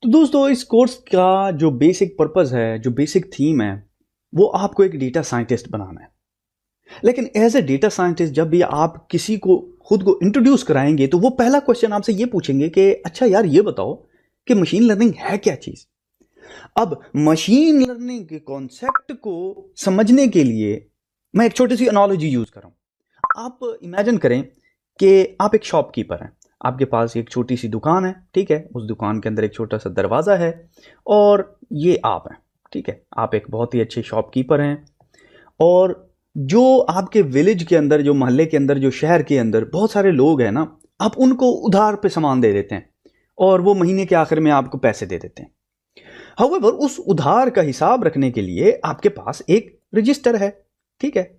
तो दोस्तों इस कोर्स का जो बेसिक पर्पस है, जो बेसिक थीम है, वो आपको एक डेटा साइंटिस्ट बनाना है। लेकिन एज ए डेटा साइंटिस्ट जब भी आप किसी को खुद को इंट्रोड्यूस कराएंगे तो वो पहला क्वेश्चन आपसे ये पूछेंगे कि अच्छा यार ये बताओ कि मशीन लर्निंग है क्या चीज। अब मशीन लर्निंग के कॉन्सेप्ट को समझने के लिए मैं एक छोटी सी एनालॉजी यूज कर रहा हूं। आप इमेजिन करें कि आप एक शॉपकीपर हैं, आपके पास एक छोटी सी दुकान है, ठीक है। उस दुकान के अंदर एक छोटा सा दरवाज़ा है और ये आप हैं, ठीक है। आप एक बहुत ही अच्छे शॉपकीपर हैं और जो आपके विलेज के अंदर, जो मोहल्ले के अंदर, जो शहर के अंदर बहुत सारे लोग हैं ना, आप उनको उधार पे सामान दे देते हैं और वो महीने के आखिर में आपको पैसे दे देते हैं। हाउएवर उस उधार का हिसाब रखने के लिए आपके पास एक रजिस्टर है, ठीक है।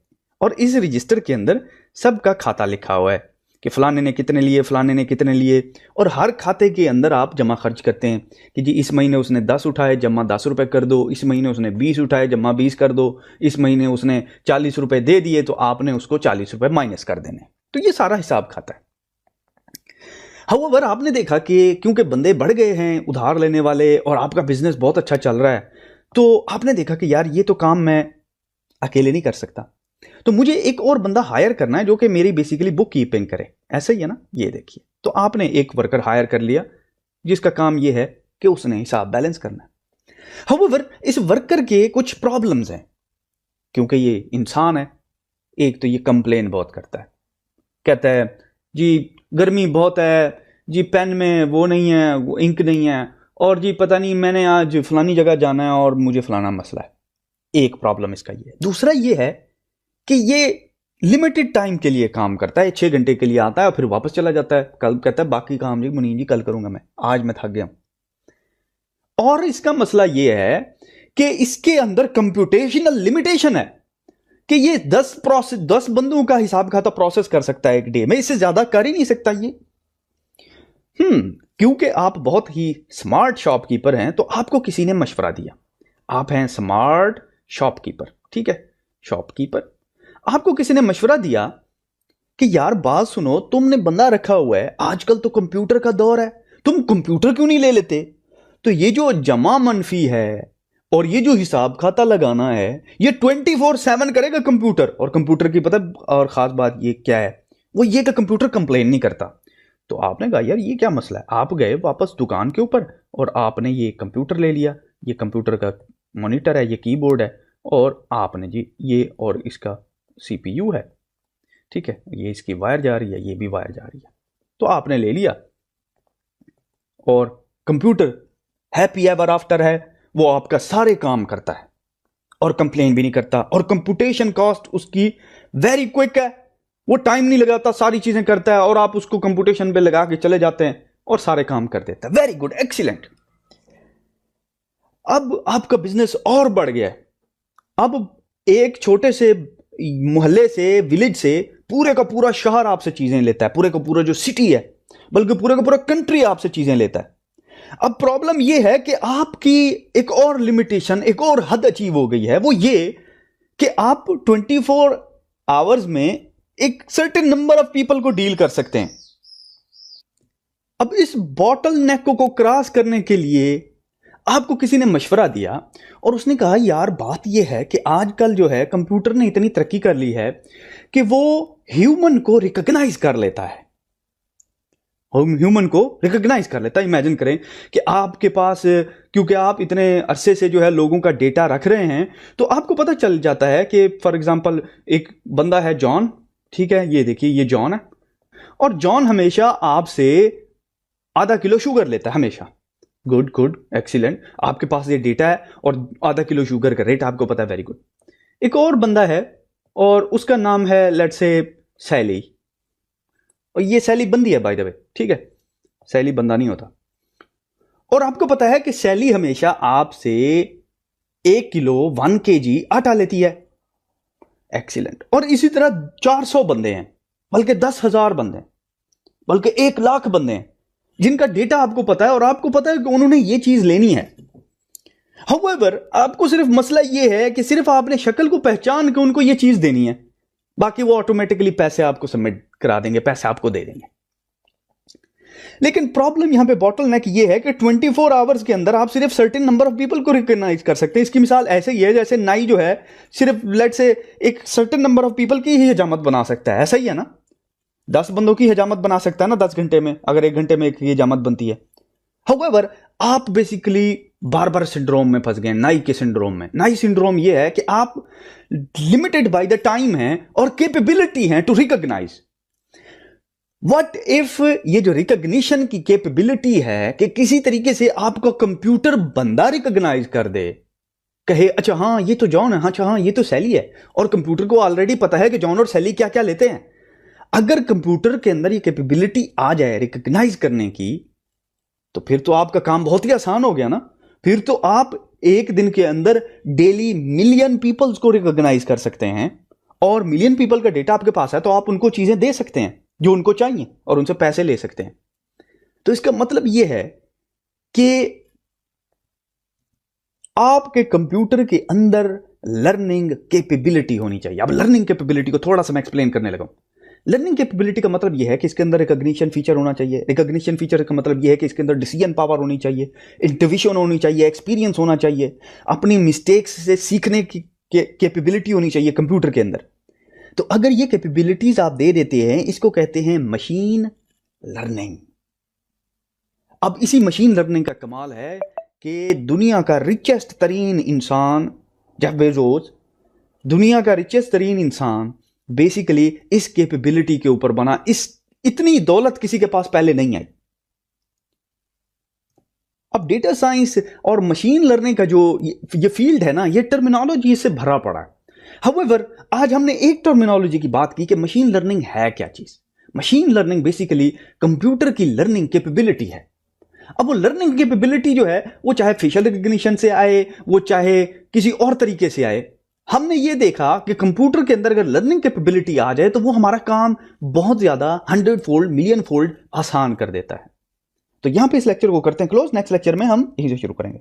और इस रजिस्टर के अंदर सबका खाता लिखा हुआ है कि फलाने ने कितने लिए, फलाने ने कितने लिए, और हर खाते के अंदर आप जमा खर्च करते हैं कि जी इस महीने उसने 10 उठाए, जमा 10 रुपए कर दो, इस महीने उसने 20 उठाए, जमा 20 कर दो, इस महीने उसने 40 रुपए दे दिए तो आपने उसको 40 रुपए माइनस कर देने। तो ये सारा हिसाब खाता है। हाउएवर आपने देखा कि क्योंकि बंदे बढ़ गए हैं उधार लेने वाले और आपका बिजनेस बहुत अच्छा चल रहा है, तो आपने देखा कि यार ये तो काम मैं अकेले नहीं कर सकता, तो मुझे एक और बंदा हायर करना है जो कि मेरी बेसिकली बुक कीपिंग करे। ऐसा ही है ना, ये देखिए। तो आपने एक वर्कर हायर कर लिया जिसका काम ये है कि उसने हिसाब बैलेंस करना है। हाउएवर इस वर्कर के कुछ प्रॉब्लम्स हैं, क्योंकि ये इंसान है। एक तो ये कंप्लेन बहुत करता है, कहता है जी गर्मी बहुत है जी, पेन में वो नहीं है, वो इंक नहीं है, और जी पता नहीं मैंने आज फलानी जगह जाना है और मुझे फलाना मसला है। एक प्रॉब्लम इसका ये है। दूसरा ये है कि ये लिमिटेड टाइम के लिए काम करता है, 6 घंटे के लिए आता है और फिर वापस चला जाता है। कल कहता है बाकी काम जी मुनीन जी कल करूंगा, मैं आज मैं थक गया हूं। और इसका मसला ये है कि इसके अंदर कंप्यूटेशनल लिमिटेशन है कि ये 10 बंदों का हिसाब खाता प्रोसेस कर सकता है एक डे में, इससे ज्यादा कर ही नहीं सकता ये। क्योंकि आप बहुत ही स्मार्ट शॉपकीपर हैं तो आपको किसी ने मशवरा दिया। आप हैं स्मार्ट शॉपकीपर, ठीक है, शॉपकीपर। आपको किसी ने मशवरा दिया कि यार बात सुनो, तुमने बंदा रखा हुआ है, आजकल तो कंप्यूटर का दौर है, तुम कंप्यूटर क्यों नहीं ले लेते? तो ये जो जमा मनफी है और ये जो हिसाब खाता लगाना है ये 24/7 करेगा कंप्यूटर। और कंप्यूटर की पता और खास बात ये क्या है, वो ये कि कंप्यूटर कंप्लेन नहीं करता। तो आपने कहा यार ये क्या मसला है। आप गए वापस दुकान के ऊपर और आपने ये कंप्यूटर ले लिया, ये कंप्यूटर का मॉनिटर है, ये कीबोर्ड है, और आपने जी ये और इसका CPU है, ठीक है, ये इसकी वायर जा रही है, ये भी वायर जा रही है। तो आपने ले लिया और कंप्यूटर हैप्पी एवर आफ्टर है, वो आपका सारे काम करता है और कंप्लेन भी नहीं करता, और कंप्यूटेशन कॉस्ट उसकी वेरी क्विक है, वो टाइम नहीं लगाता, सारी चीजें करता है और आप उसको कंप्यूटेशन पे लगा के चले जाते हैं और सारे काम कर देता है। Very good, excellent. अब आपका बिजनेस और बढ़ गया है। अब एक छोटे से मोहल्ले से, विलेज से पूरे का पूरा शहर आपसे चीजें लेता है, पूरे का पूरा जो सिटी है, बल्कि पूरे का पूरा कंट्री आपसे चीजें लेता है। अब प्रॉब्लम यह है कि आपकी एक और लिमिटेशन, एक और हद अचीव हो गई है, वो ये कि आप 24 आवर्स में एक सर्टेन नंबर ऑफ पीपल को डील कर सकते हैं। अब इस बॉटल नेक को क्रॉस करने के लिए आपको किसी ने मशवरा दिया और उसने कहा यार बात यह है कि आजकल जो है कंप्यूटर ने इतनी तरक्की कर ली है कि वो ह्यूमन को रिकॉग्नाइज कर लेता है, ह्यूमन को रिकॉग्नाइज कर लेता है। इमेजिन करें कि आपके पास, क्योंकि आप इतने अरसे से जो है लोगों का डेटा रख रहे हैं, तो आपको पता चल जाता है कि फॉर एग्जांपल एक बंदा है जॉन, ठीक है, ये देखिए ये जॉन है, और जॉन हमेशा आपसे आधा किलो शुगर लेता है हमेशा। गुड गुड, एक्सीलेंट, आपके पास ये डेटा है और आधा किलो शुगर का रेट आपको पता है, वेरी गुड। एक और बंदा है और उसका नाम है लेट्स से सैली, और ये सैली बंदी है बाय द वे, ठीक है, सैली बंदा नहीं होता। और आपको पता है कि सैली हमेशा आपसे 1 किलो 1 kg आटा लेती है, एक्सीलेंट। और इसी तरह 400 बंदे हैं, बल्कि 10,000 बंदे हैं, बल्कि 1 लाख बंदे हैं जिनका डेटा आपको पता है और आपको पता है कि उन्होंने ये चीज लेनी है। हाउएवर आपको सिर्फ मसला ये है कि सिर्फ आपने शक्ल को पहचान के उनको ये चीज देनी है, बाकी वो ऑटोमेटिकली पैसे आपको सबमिट करा देंगे, पैसे आपको दे देंगे। लेकिन प्रॉब्लम यहां पे बॉटलनेक ये है कि 24 आवर्स के अंदर आप सिर्फ सर्टेन नंबर ऑफ पीपल को रिकॉग्नाइज कर सकते हैं। इसकी मिसाल ऐसे ही है जैसे नाई जो है सिर्फ लेट से एक सर्टेन नंबर ऑफ पीपल की ही हजामत बना सकता है, ऐसा ही है ना। 10 बंदों की हजामत बना सकता है ना 10 घंटे में, अगर 1 घंटे में एक की हजामत बनती है। हाउएवर आप बेसिकली बार सिंड्रोम में फंस गए, नाई के सिंड्रोम में। नाई सिंड्रोम ये है कि आप लिमिटेड बाय द टाइम हैं और कैपेबिलिटी हैं टू रिकॉग्नाइज। व्हाट इफ ये जो रिकॉग्निशन की कैपेबिलिटी है कि किसी तरीके से आपका कंप्यूटर बंदा रिकॉग्नाइज कर दे, कहे अच्छा हाँ ये तो जॉन है, अच्छा हाँ ये तो सैली है, और कंप्यूटर को ऑलरेडी पता है कि जॉन और सैली क्या क्या लेते हैं। अगर कंप्यूटर के अंदर ये कैपेबिलिटी आ जाए रिकॉग्नाइज करने की, तो फिर तो आपका काम बहुत ही आसान हो गया ना। फिर तो आप एक दिन के अंदर डेली मिलियन पीपल्स को रिकॉग्नाइज कर सकते हैं, और मिलियन पीपल का डेटा आपके पास है तो आप उनको चीजें दे सकते हैं जो उनको चाहिए और उनसे पैसे ले सकते हैं। तो इसका मतलब यह है कि आपके कंप्यूटर के अंदर लर्निंग कैपेबिलिटी होनी चाहिए। अब लर्निंग कैपेबिलिटी को थोड़ा सा मैं एक्सप्लेन करने लगा। लर्निंग कैपेबिलिटी का मतलब यह है कि इसके अंदर रिकॉग्निशन फीचर होना चाहिए। रिकॉग्निशन फीचर का मतलब यह है कि इसके अंदर डिसीजन पावर होनी चाहिए, इंट्यूशन होनी चाहिए, एक्सपीरियंस होना चाहिए, अपनी मिस्टेक्स से सीखने की कैपेबिलिटी होनी चाहिए कंप्यूटर के अंदर। तो अगर ये कैपेबिलिटीज आप दे देते हैं, इसको कहते हैं मशीन लर्निंग। अब इसी मशीन लर्निंग का कमाल है कि दुनिया का रिचेस्ट तरीन इंसान जेफ बेजोस, दुनिया का रिचेस्ट तरीन इंसान बेसिकली इस कैपेबिलिटी के ऊपर बना। इतनी दौलत किसी के पास पहले नहीं आई। अब डेटा साइंस और मशीन लर्निंग का जो ये फील्ड है ना, ये टर्मिनोलॉजी से भरा पड़ा है। हाउएवर आज हमने एक टर्मिनोलॉजी की बात की कि मशीन लर्निंग है क्या चीज। मशीन लर्निंग बेसिकली कंप्यूटर की लर्निंग कैपेबिलिटी है। अब वो लर्निंग कैपेबिलिटी जो है वो चाहे फेशियल रिकॉग्निशन से आए, वो चाहे किसी और तरीके से आए, हमने ये देखा कि कंप्यूटर के अंदर अगर लर्निंग कैपेबिलिटी आ जाए तो वो हमारा काम बहुत ज्यादा 100 फोल्ड, मिलियन फोल्ड आसान कर देता है। तो यहां पे इस लेक्चर को करते हैं क्लोज। नेक्स्ट लेक्चर में हम यही से शुरू करेंगे।